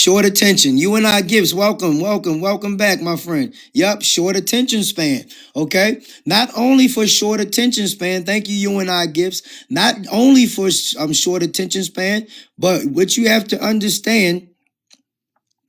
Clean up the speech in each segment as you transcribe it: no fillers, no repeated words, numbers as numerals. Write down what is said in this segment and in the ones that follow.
Short attention. You and I Gibbs, welcome back, my friend. Yup, short attention span. Okay. Not only for short attention span, thank you and I Gibbs. Not only for short attention span, but what you have to understand.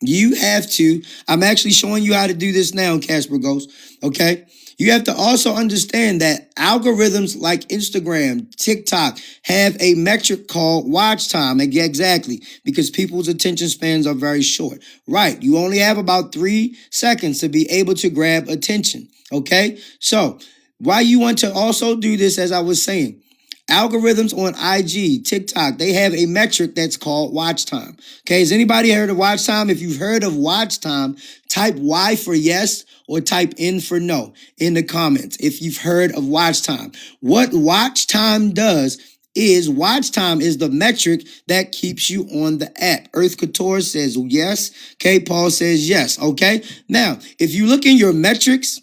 You have to, I'm actually showing you how to do this now, Casper Ghost. Okay. You have to also understand that algorithms like Instagram, TikTok have a metric called watch time. Exactly. Because people's attention spans are very short. Right. You only have about 3 seconds to be able to grab attention. Okay. So why you want to also do this, as I was saying, algorithms on IG, TikTok, they have a metric that's called watch time. Okay, has anybody heard of watch time? If you've heard of watch time, type Y for yes or type N for no in the comments if you've heard of watch time. What watch time does is watch time is the metric that keeps you on the app. Earth Couture says yes. Okay, Paul says yes. Okay, now if you look in your metrics,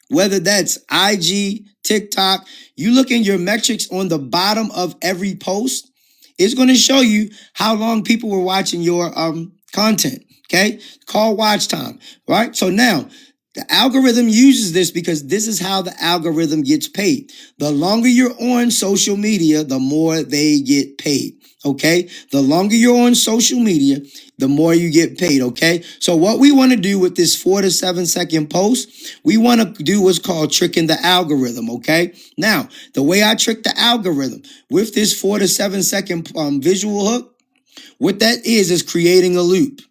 whether that's IG, TikTok, you look in your metrics on the bottom of every post, it's going to show you how long people were watching your content, okay? Call watch time, right? So now, the algorithm uses this because this is how the algorithm gets paid. The longer you're on social media, the more they get paid, okay? The longer you're on social media, the more you get paid, okay? So what we want to do with this 4 to 7 second post, we want to do what's called tricking the algorithm, okay? Now, the way I trick the algorithm with this 4 to 7 second visual hook, what that is creating a loop.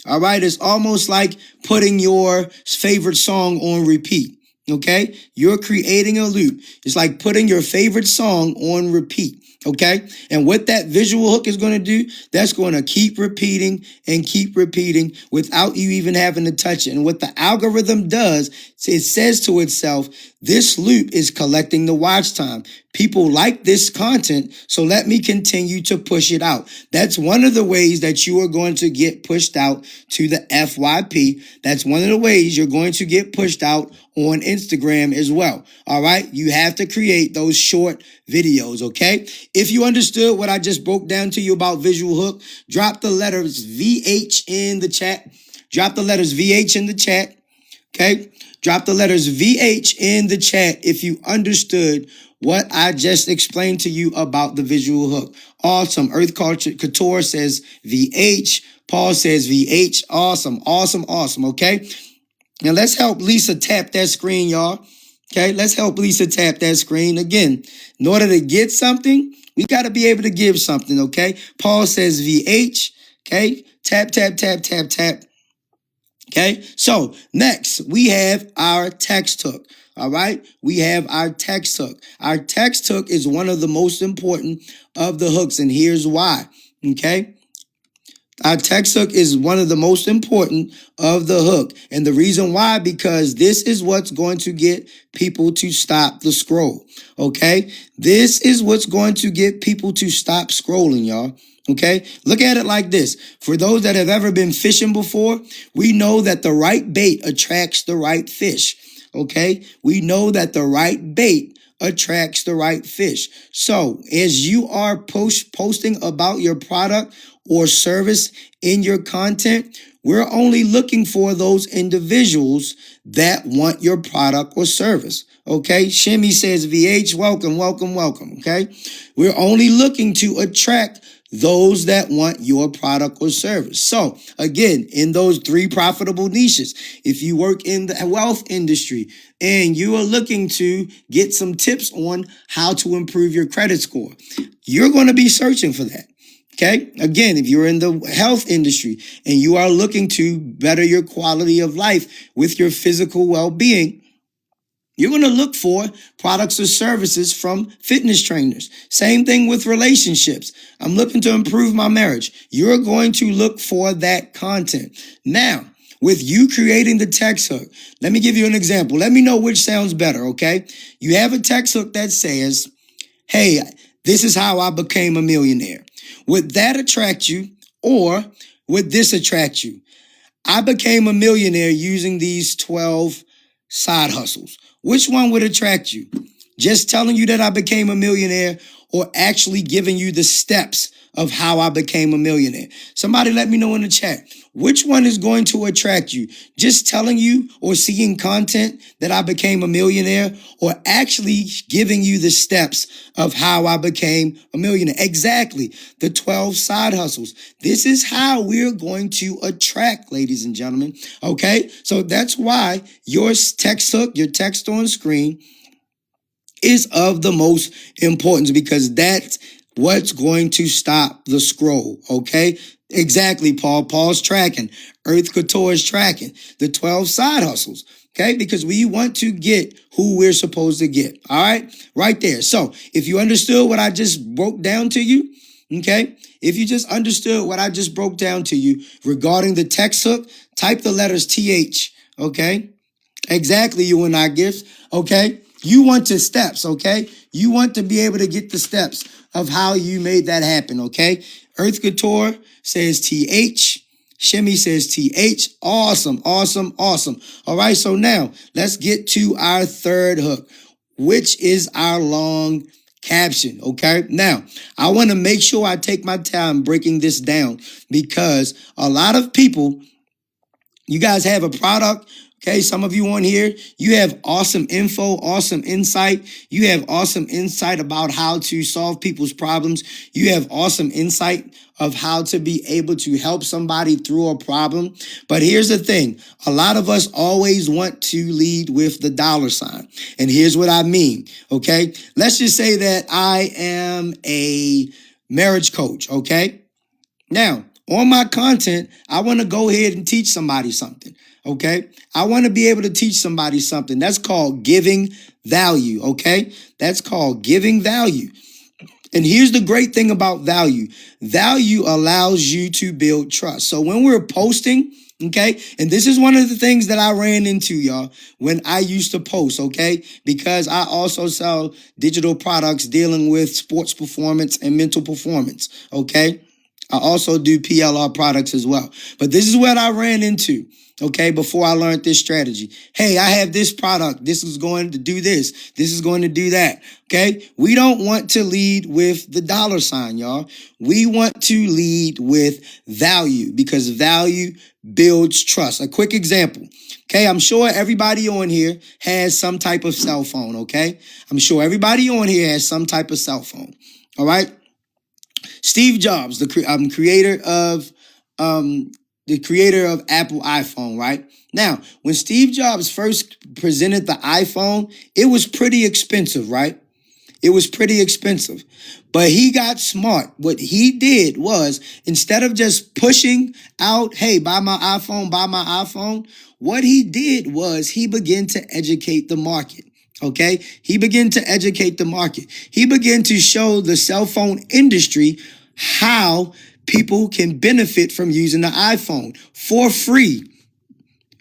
All right, it's almost like putting your favorite song on repeat, okay? You're creating a loop. It's like putting your favorite song on repeat, okay? And what that visual hook is going to do, that's going to keep repeating and keep repeating without you even having to touch it. And what the algorithm does, it says to itself, this loop is collecting the watch time. People like this content, so let me continue to push it out. That's one of the ways that you are going to get pushed out to the FYP. That's one of the ways you're going to get pushed out on Instagram as well. All right? You have to create those short videos, okay? If you understood what I just broke down to you about visual hook, drop the letters VH in the chat. Drop the letters VH in the chat, okay? Drop the letters VH in the chat if you understood what I just explained to you about the visual hook. Awesome. Earth Couture says VH. Paul says VH. Awesome, awesome, awesome, okay? Now let's help Lisa tap that screen, y'all. Okay, let's help Lisa tap that screen. Again, in order to get something, we got to be able to give something, okay? Paul says VH, okay? Tap, tap, tap, tap, tap. Okay, so next we have our text hook. All right, we have our text hook. Our text hook is one of the most important of the hooks, and here's why. Okay, our text hook is one of the most important of the hook, and the reason why, because this is what's going to get people to stop the scroll. Okay, this is what's going to get people to stop scrolling, y'all. Okay, look at it like this. For those that have ever been fishing before, we know that the right bait attracts the right fish. Okay, we know that the right bait attracts the right fish. So as you are posting about your product or service in your content, we're only looking for those individuals that want your product or service. Okay, Shimmy says VH, welcome, welcome, welcome. Okay, we're only looking to attract those that want your product or service. So again, in those 3 profitable niches, if you work in the wealth industry and you are looking to get some tips on how to improve your credit score, you're going to be searching for that. Okay. Again, if you're in the health industry and you are looking to better your quality of life with your physical well-being, you're going to look for products or services from fitness trainers. Same thing with relationships. I'm looking to improve my marriage. You're going to look for that content. Now, with you creating the text hook, let me give you an example. Let me know which sounds better, okay? You have a text hook that says, hey, this is how I became a millionaire. Would that attract you, or would this attract you? I became a millionaire using these 12 side hustles. Which one would attract you? Just telling you that I became a millionaire, or actually giving you the steps of how I became a millionaire. Somebody let me know in the chat. Which one is going to attract you? Just telling you or seeing content that I became a millionaire, or actually giving you the steps of how I became a millionaire? Exactly. The 12 side hustles. This is how we're going to attract, ladies and gentlemen. Okay. So that's why your text hook, your text on screen, is of the most importance, because that's what's going to stop the scroll, okay? Exactly, Paul. Paul's tracking. Earth Couture is tracking. The 12 side hustles, okay? Because we want to get who we're supposed to get, all right? Right there. So if you understood what I just broke down to you, okay? If you just understood what I just broke down to you regarding the text hook, type the letters TH, okay? Exactly, you and I gifts, okay? You want the steps, okay? You want to be able to get the steps of how you made that happen, okay? Earth Couture says TH. Shimmy says TH. Awesome, awesome, awesome. All right, so now let's get to our third hook, which is our long caption, okay? Now, I want to make sure I take my time breaking this down, because a lot of people, you guys have a product. Okay, some of you on here, you have awesome info, awesome insight. You have awesome insight about how to solve people's problems. You have awesome insight of how to be able to help somebody through a problem. But here's the thing. A lot of us always want to lead with the dollar sign. And here's what I mean, okay? Let's just say that I am a marriage coach, okay? Now, on my content, I want to go ahead and teach somebody something, okay? I want to be able to teach somebody something. That's called giving value, okay? That's called giving value. And here's the great thing about value. Value allows you to build trust. So when we're posting, okay, and this is one of the things that I ran into, y'all, when I used to post, okay, because I also sell digital products dealing with sports performance and mental performance, okay? I also do PLR products as well. But this is what I ran into, okay, before I learned this strategy. Hey, I have this product. This is going to do this. This is going to do that, okay? We don't want to lead with the dollar sign, y'all. We want to lead with value, because value builds trust. A quick example, okay? I'm sure everybody on here has some type of cell phone, okay? I'm sure everybody on here has some type of cell phone, all right? Steve Jobs, the creator of Apple iPhone, right? Now, when Steve Jobs first presented the iPhone, it was pretty expensive, right? It was pretty expensive. But he got smart. What he did was, instead of just pushing out, hey, buy my iPhone, what he did was he began to educate the market. Okay, he began to educate the market. He began to show the cell phone industry how people can benefit from using the iPhone for free.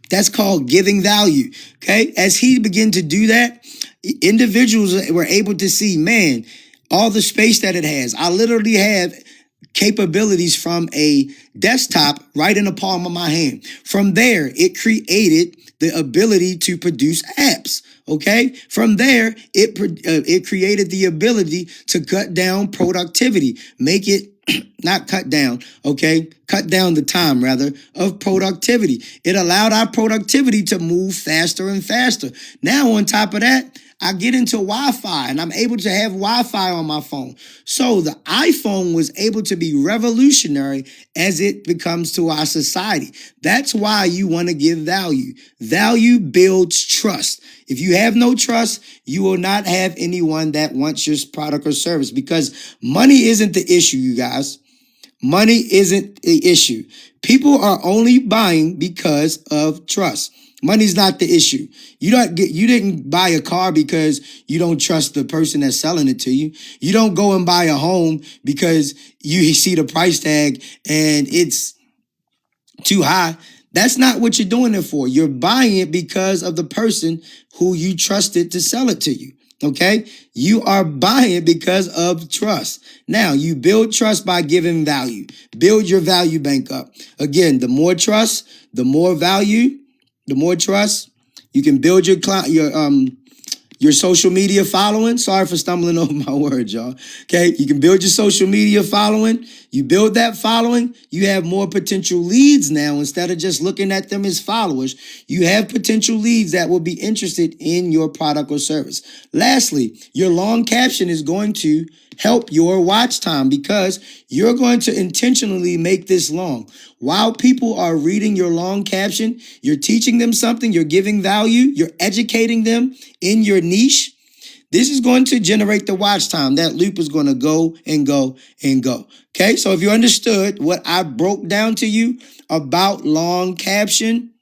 That's called giving value. Okay, as he began to do that, individuals were able to see, man, all the space that it has. I literally have capabilities from a desktop right in the palm of my hand. From there, it created the ability to produce apps. Okay. From there, it created the ability to cut down productivity, make it not cut down. Okay. Cut down the time rather of productivity. It allowed our productivity to move faster and faster. Now, on top of that, I get into Wi-Fi and I'm able to have Wi-Fi on my phone. So the iPhone was able to be revolutionary as it becomes to our society. That's why you want to give value. Value builds trust. If you have no trust, you will not have anyone that wants your product or service, because money isn't the issue, you guys. Money isn't the issue. People are only buying because of trust. Money's not the issue. You didn't buy a car because you don't trust the person that's selling it to you. You don't go and buy a home because you see the price tag and it's too high. That's not what you're doing it for. You're buying it because of the person who you trusted to sell it to you. Okay? You are buying it because of trust. Now, you build trust by giving value. Build your value bank up. Again, the more trust, the more value, the more trust, you can build your your social media following. Sorry for stumbling over my words, y'all. Okay, you can build your social media following. You build that following, you have more potential leads now. Instead of just looking at them as followers, you have potential leads that will be interested in your product or service. Lastly, your long caption is going to help your watch time because you're going to intentionally make this long. While people are reading your long caption, you're teaching them something, you're giving value, you're educating them in your niche. This is going to generate the watch time. That loop is going to go and go and go. Okay, so if you understood what I broke down to you about long caption,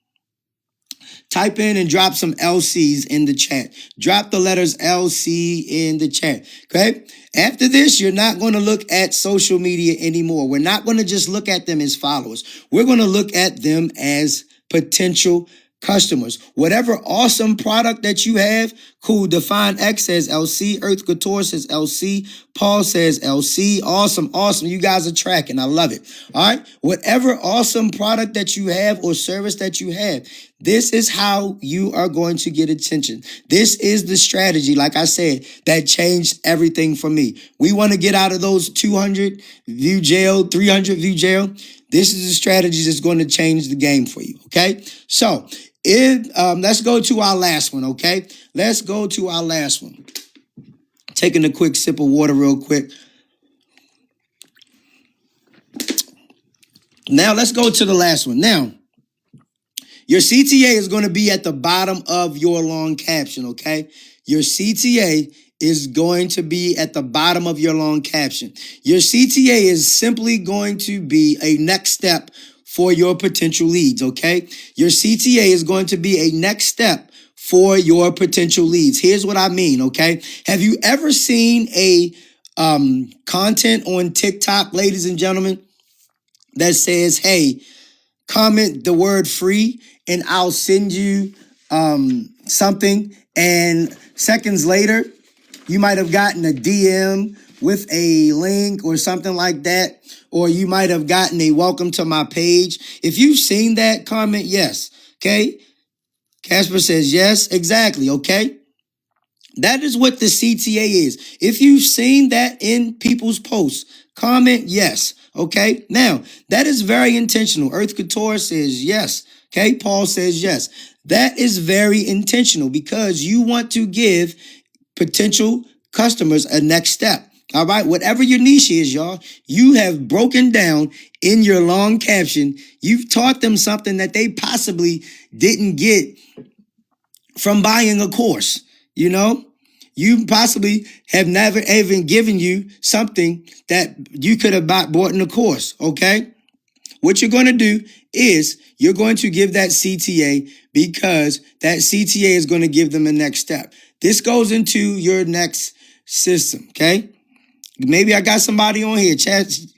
type in and drop some LCs in the chat. Drop the letters LC in the chat. Okay, after this, you're not going to look at social media anymore. We're not going to just look at them as followers. We're going to look at them as potential customers. Whatever awesome product that you have, cool. Define X says LC. Earth Couture says LC. Paul says LC. Awesome, awesome. You guys are tracking. I love it. All right. Whatever awesome product that you have or service that you have, this is how you are going to get attention. This is the strategy, like I said, that changed everything for me. We want to get out of those 200 view jail, 300 view jail. This is the strategy that's going to change the game for you. Okay. So let's go to our last one. Okay. Let's go to our last one. Taking a quick sip of water real quick. Now let's go to the last one. Now, your CTA is going to be at the bottom of your long caption, okay? Your CTA is going to be at the bottom of your long caption. Your CTA is simply going to be a next step for your potential leads, okay? Your CTA is going to be a next step for your potential leads. Here's what I mean, okay? Have you ever seen a content on TikTok, ladies and gentlemen, that says, hey, comment the word free and I'll send you something, and seconds later you might have gotten a DM with a link or something like that, or you might have gotten a welcome to my page. If you've seen that, comment yes. Okay, Casper says yes, exactly. Okay, that is what the CTA is. If you've seen that in people's posts, comment yes. Okay, now that is very intentional. Earth Couture says yes. Okay, Paul says yes. That is very intentional because you want to give potential customers a next step. All right, whatever your niche is, y'all, you have broken down in your long caption. You've taught them something that they possibly didn't get from buying a course, you know? You possibly have never even given you something that you could have bought in a course, okay? What you're going to do is you're going to give that CTA because that CTA is going to give them a next step. This goes into your next system, okay? Maybe I got somebody on here.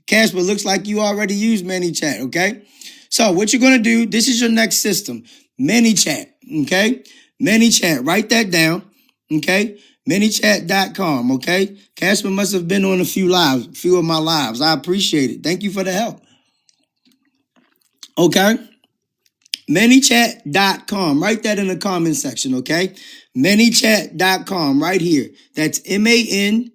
Casper, looks like you already used ManyChat, okay? So what you're going to do, this is your next system, ManyChat, okay? ManyChat, write that down, okay? ManyChat.com, okay? Casper must have been on a few of my lives. I appreciate it. Thank you for the help. Okay? ManyChat.com. Write that in the comment section, okay? ManyChat.com right here. That's ManyChat.com.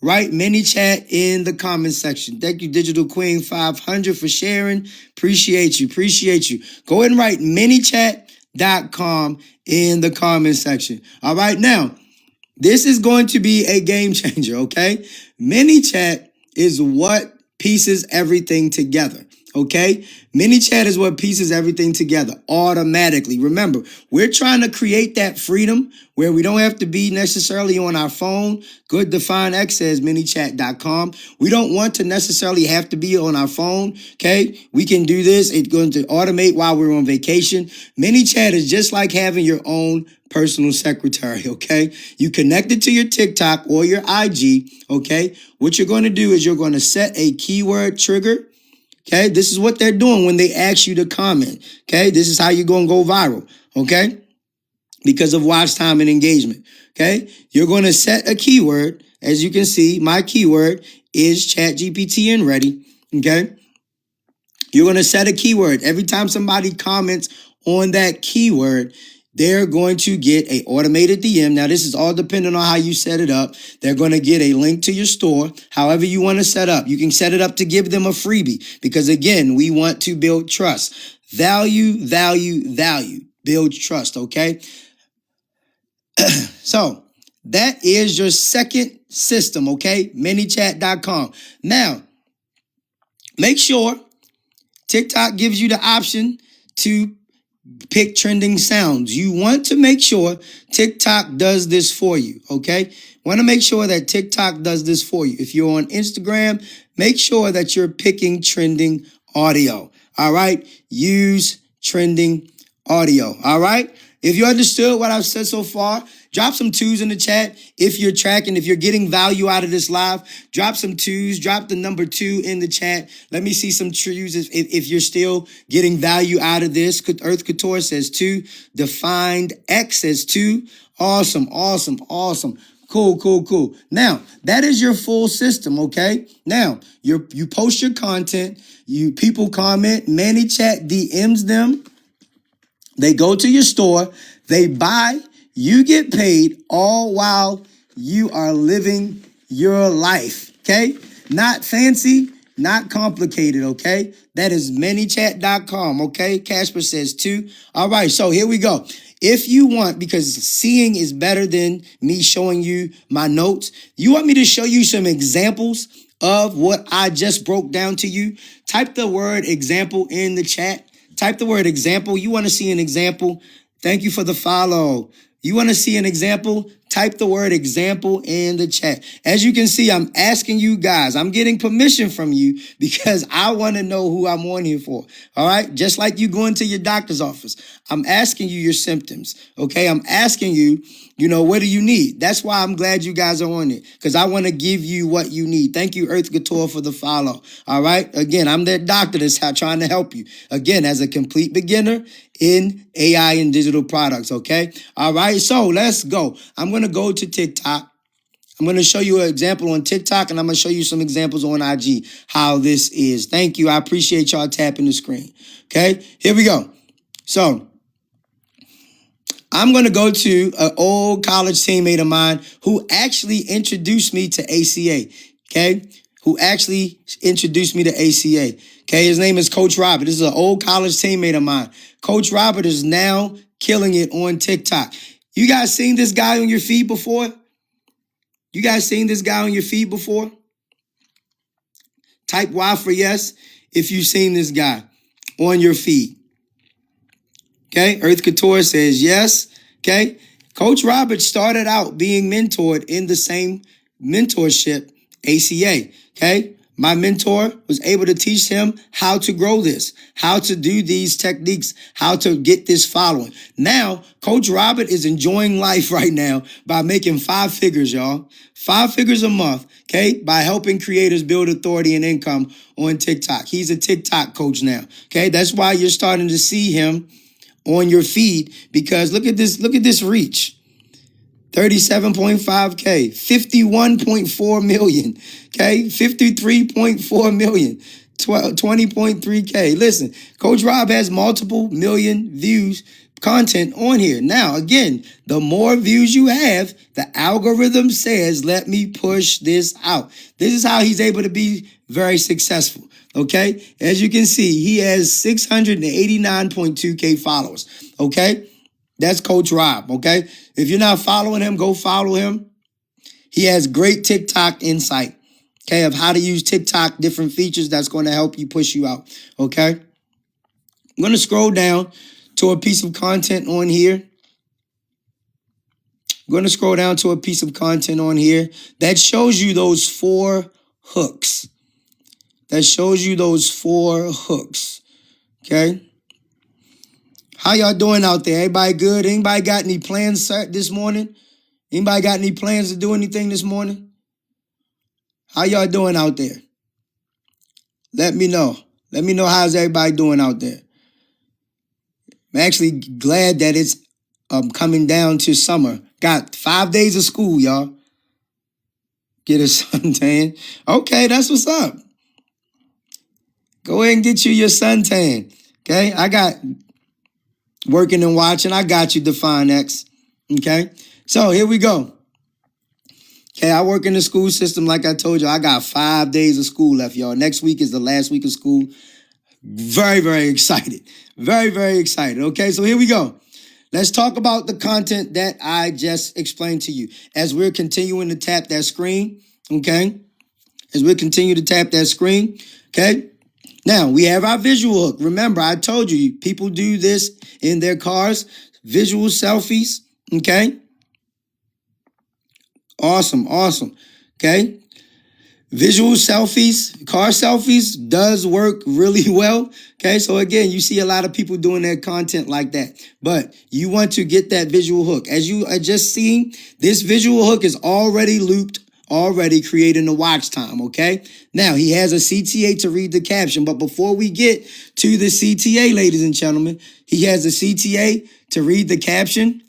Write ManyChat in the comment section. Thank you, Digital Queen 500, for sharing. Appreciate you. Appreciate you. Go ahead and write ManyChat.com in the comment section. All right, now, this is going to be a game changer, okay? ManyChat is what pieces everything together, okay? ManyChat is what pieces everything together automatically. Remember, we're trying to create that freedom where we don't have to be necessarily on our phone. Good Define X says ManyChat.com. We don't want to necessarily have to be on our phone, okay? We can do this. It's going to automate while we're on vacation. ManyChat is just like having your own personal secretary, okay? You connect it to your TikTok or your IG, okay? What you're going to do is you're going to set a keyword trigger. Okay, this is what they're doing when they ask you to comment. Okay, this is how you're going to go viral. Okay, because of watch time and engagement. Okay, you're going to set a keyword. As you can see, my keyword is ChatGPT and ready. Okay, you're going to set a keyword. Every time somebody comments on that keyword, they're going to get a automated DM. Now, this is all depending on how you set it up. They're going to get a link to your store, however you want to set up. You can set it up to give them a freebie because, again, we want to build trust. Value, value, value. Build trust, okay? So that is your second system, okay? ManyChat.com. Now, make sure TikTok gives you the option to pick trending sounds. You want to make sure TikTok does this for you, okay? Want to make sure that TikTok does this for you. If you're on Instagram, make sure that you're picking trending audio, all right? Use trending audio, all right? If you understood what I've said so far, drop some twos in the chat. If you're tracking, if you're getting value out of this live, drop some twos, drop the number 2 in the chat. Let me see some twos if you're still getting value out of this. Earth Couture says 2. Defined X says 2. Awesome, awesome, awesome. Cool, cool, cool. Now, that is your full system, okay? Now, you post your content, people comment, ManyChat DMs them. They go to your store, they buy, you get paid, all while you are living your life, okay? Not fancy, not complicated, okay? That is ManyChat.com, okay? Casper says 2. All right, so here we go. If you want, because seeing is better than me showing you my notes, you want me to show you some examples of what I just broke down to you, type the word example in the chat. Type the word example. You want to see an example? Thank you for the follow. You want to see an example? Type the word example in the chat. As you can see, I'm asking you guys. I'm getting permission from you because I want to know who I'm on here for. All right? Just like you going to your doctor's office. I'm asking you your symptoms. Okay? I'm asking you, what do you need? That's why I'm glad you guys are on it, because I want to give you what you need. Thank you, Earth Couture, for the follow. All right? Again, I'm that doctor that's trying to help you. Again, as a complete beginner in AI and digital products, okay? All right, so let's go. I'm going to go to TikTok. I'm going to show you an example on TikTok, and I'm going to show you some examples on IG, how this is. Thank you. I appreciate y'all tapping the screen, okay? Here we go. So I'm going to go to an old college teammate of mine who actually introduced me to ACA, okay? Who actually introduced me to ACA, okay? His name is Coach Robert. This is an old college teammate of mine. Coach Robert is now killing it on TikTok. You guys seen this guy on your feed before? You guys seen this guy on your feed before? Type Y for yes if you've seen this guy on your feed. Okay, Earth Couture says yes. Okay, Coach Robert started out being mentored in the same mentorship, ACA. Okay, my mentor was able to teach him how to grow this, how to do these techniques, how to get this following. Now, Coach Robert is enjoying life right now by making 5 figures, y'all. 5 figures a month, okay, by helping creators build authority and income on TikTok. He's a TikTok coach now, okay? That's why you're starting to see him on your feed, because look at this reach. 37.5K, 51.4 million, okay? 53.4 million, 20.3K. Listen, Coach Rob has multiple million views content on here. Now, again, the more views you have, the algorithm says, let me push this out. This is how he's able to be very successful. Okay, as you can see, he has 689.2K followers. Okay, that's Coach Rob. Okay, if you're not following him, go follow him. He has great TikTok insight, okay, of how to use TikTok, different features that's going to help you push you out. Okay, I'm going to scroll down to a piece of content on here. I'm going to scroll down to a piece of content on here that shows you those 4 hooks. That shows you those 4 hooks, okay? How y'all doing out there? Everybody good? Anybody got any plans this morning? Anybody got any plans to do anything this morning? How y'all doing out there? Let me know. Let me know how's everybody doing out there. I'm actually glad that it's coming down to summer. Got 5 days of school, y'all. Get a suntan. Okay, that's what's up. Go ahead and get you your suntan, okay? I got Working and watching. I got you, Define X. Okay. So here we go. Okay, I work in the school system. Like I told you, I got 5 days of school left, y'all. Next week is the last week of school. Very, very excited. Very, very excited. Okay, so here we go. Let's talk about the content that I just explained to you as we're continuing to tap that screen. Okay, as we continue to tap that screen. Okay, now we have our visual hook. Remember, I told you people do this in their cars, visual selfies. Okay, awesome, awesome. Okay. Visual selfies, car selfies does work really well. Okay, so again, you see a lot of people doing their content like that, but you want to get that visual hook. As you are just seeing, this visual hook is already looped, already creating the watch time, okay? Now, he has a CTA to read the caption, but before we get to the CTA, ladies and gentlemen, he has a CTA to read the caption.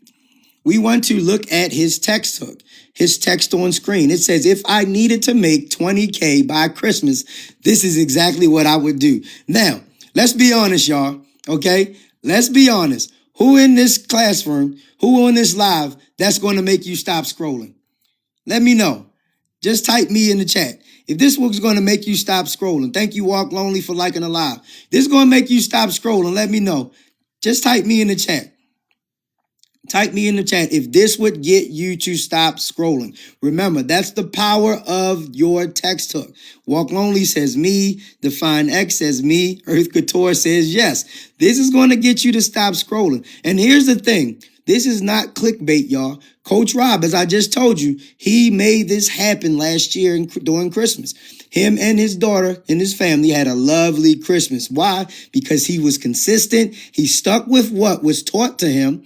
We want to look at his text hook, his text on screen. It says, if I needed to make 20K by Christmas, this is exactly what I would do. Now, let's be honest, y'all, okay? Let's be honest. Who in this classroom, who on this live, that's going to make you stop scrolling? Let me know. Just type me in the chat. If this was going to make you stop scrolling, thank you, Walk Lonely, for liking the live. This is going to make you stop scrolling. Let me know. Just type me in the chat. Type me in the chat if this would get you to stop scrolling. Remember, that's the power of your text hook. Walk Lonely says me. Define X says me. Earth Couture says yes. This is going to get you to stop scrolling. And here's the thing. This is not clickbait, y'all. Coach Rob, as I just told you, he made this happen last year during Christmas. Him and his daughter and his family had a lovely Christmas. Why? Because he was consistent. He stuck with what was taught to him.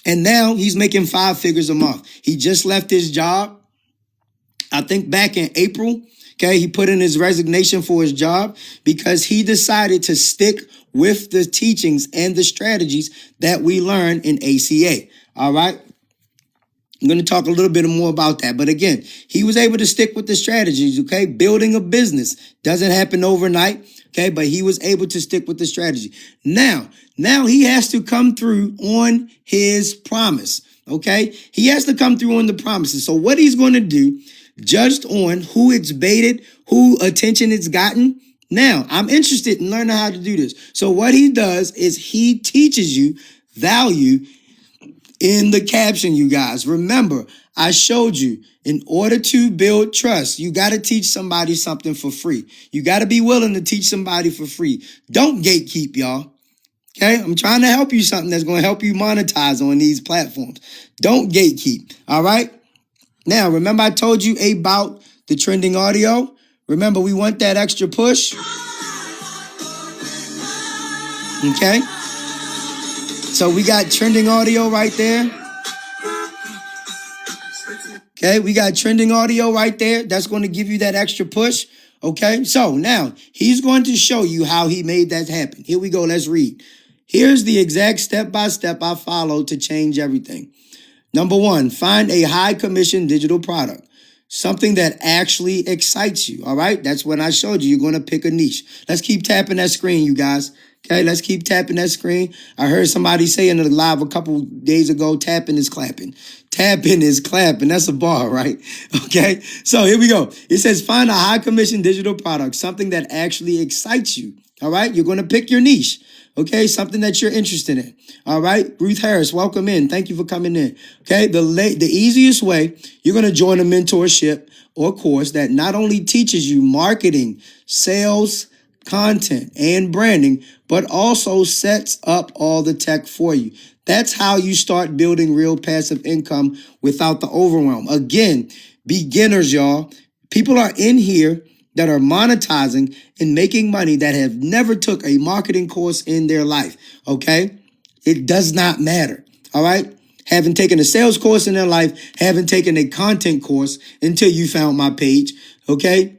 And now he's making 5 figures a month. He just left his job, I think back in April. Okay, he put in his resignation for his job because he decided to stick with the teachings and the strategies that we learn in ACA. All right. I'm going to talk a little bit more about that. But again, he was able to stick with the strategies, okay? Building a business doesn't happen overnight, okay? But he was able to stick with the strategy. Now he has to come through on his promise, okay? He has to come through on the promises. So what he's going to do, judged on who it's baited, who attention it's gotten. Now, I'm interested in learning how to do this. So what he does is he teaches you value in the caption, you guys. Remember, I showed you, in order to build trust, you got to teach somebody something for free. You got to be willing to teach somebody for free. Don't gatekeep, y'all. Okay? I'm trying to help you something that's going to help you monetize on these platforms. Don't gatekeep, all right? Now, remember I told you about the trending audio? Remember, we want that extra push. Okay? So we got trending audio right there. Okay, we got trending audio right there. That's going to give you that extra push. Okay, so now he's going to show you how he made that happen. Here we go. Let's read. Here's the exact step-by-step I followed to change everything. Number 1, find a high-commission digital product. Something that actually excites you. All right, that's what I showed you. You're going to pick a niche. Let's keep tapping that screen, you guys. Okay, let's keep tapping that screen. I heard somebody say in the live a couple days ago, tapping is clapping. Tapping is clapping. That's a bar, right? Okay, so here we go. It says find a high commission digital product, something that actually excites you. All right, you're going to pick your niche. Okay, something that you're interested in. All right, Ruth Harris, welcome in. Thank you for coming in. Okay, the easiest way, you're going to join a mentorship or course that not only teaches you marketing, sales, content, and branding, but also sets up all the tech for you. That's how you start building real passive income without the overwhelm. Again, beginners, y'all. People are in here that are monetizing and making money that have never took a marketing course in their life, okay? It does not matter, all right? Haven't taken a sales course in their life, haven't taken a content course until you found my page, okay?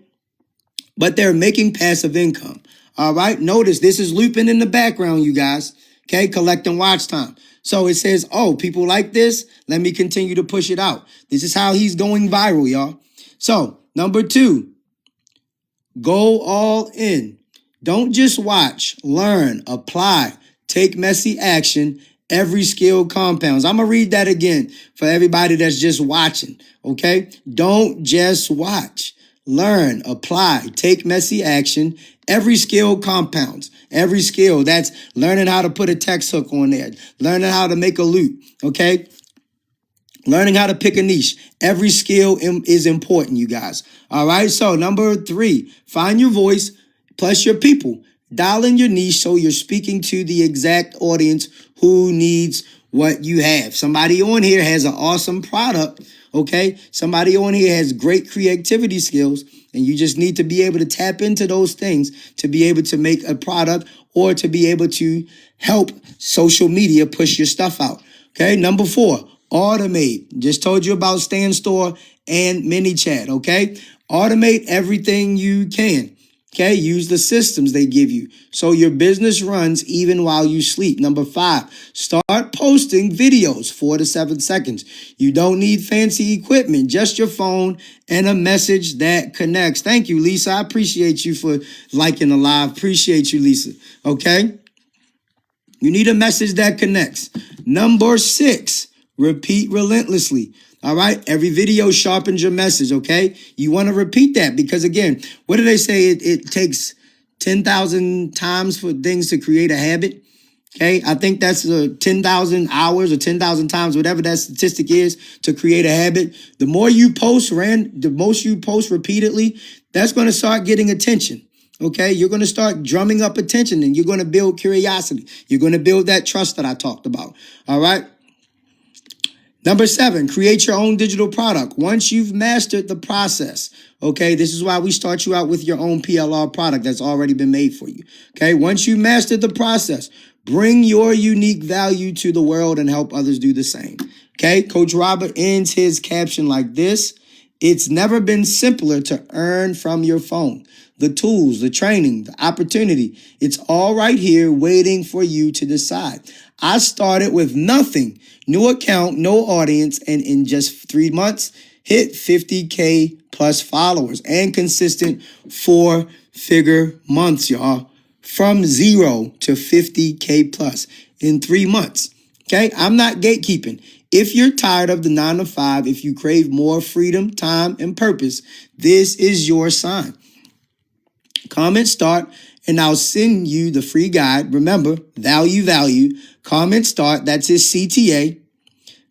But they're making passive income, all right? Notice this is looping in the background, you guys, okay? Collecting watch time. So it says, oh, people like this, let me continue to push it out. This is how he's going viral, y'all. So, number 2, go all in. Don't just watch, learn, apply, take messy action, every skill compounds. I'm going to read that again for everybody that's just watching, okay? Don't just watch. Learn, apply, take messy action. Every skill compounds. Every skill, that's learning how to put a text hook on there, learning how to make a loop, okay? Learning how to pick a niche. Every skill is important, you guys. All right, so number 3, find your voice plus your people. Dial in your niche so you're speaking to the exact audience who needs what you have. Somebody on here has an awesome product, okay? Somebody on here has great creativity skills, and you just need to be able to tap into those things to be able to make a product or to be able to help social media push your stuff out, okay? Number 4, automate. Just told you about Stand Store and ManyChat, okay? Automate everything you can. Okay, use the systems they give you so your business runs even while you sleep. Number 5, start posting videos 4 to 7 seconds. You don't need fancy equipment, just your phone and a message that connects. Thank you, Lisa. I appreciate you for liking the live. Appreciate you, Lisa. Okay, you need a message that connects. Number 6, repeat relentlessly. All right. Every video sharpens your message. OK, you want to repeat that because, again, what do they say? It takes 10,000 times for things to create a habit. OK, I think that's 10,000 hours or 10,000 times, whatever that statistic is, to create a habit. The more you post, the most you post repeatedly, that's going to start getting attention. Okay, you're going to start drumming up attention and you're going to build curiosity. You're going to build that trust that I talked about. All right. Number 7, create your own digital product. Once you've mastered the process, okay, this is why we start you out with your own PLR product that's already been made for you. Okay, once you mastered the process, bring your unique value to the world and help others do the same. Okay, Coach Robert ends his caption like this. It's never been simpler to earn from your phone. The tools, the training, the opportunity, it's all right here waiting for you to decide. I started with nothing, new account, no audience, and in just 3 months, hit 50K plus followers and consistent 4-figure months, y'all. From 0 to 50K plus in 3 months. Okay, I'm not gatekeeping. If you're tired of the 9 to 5, if you crave more freedom, time, and purpose, this is your sign. Comment start, and I'll send you the free guide. Remember, value. Comment start, that's his CTA.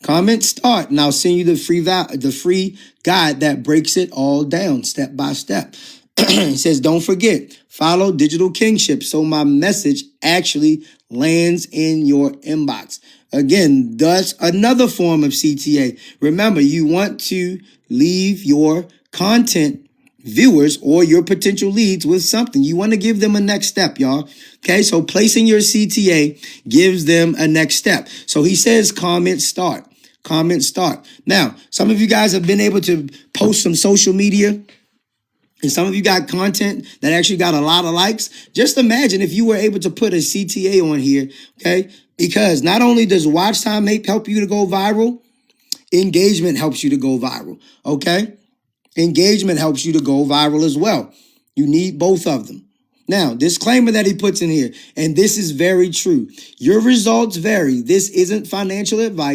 Comment start, and I'll send you the free guide that breaks it all down step by step. It says, don't forget, follow Digital Kingship so my message actually lands in your inbox. Again, that's another form of CTA. Remember, you want to leave your content viewers or your potential leads with something. You want to give them a next step, y'all. Okay, so placing your CTA gives them a next step. So he says comment start. Comment start. Now, some of you guys have been able to post some social media, and some of you got content that actually got a lot of likes. Just imagine if you were able to put a CTA on here, okay? Because not only does watch time help you to go viral, engagement helps you to go viral, okay? Engagement helps you to go viral as well. You need both of them. Now, disclaimer that he puts in here, and this is very true. Your results vary. This isn't financial advice.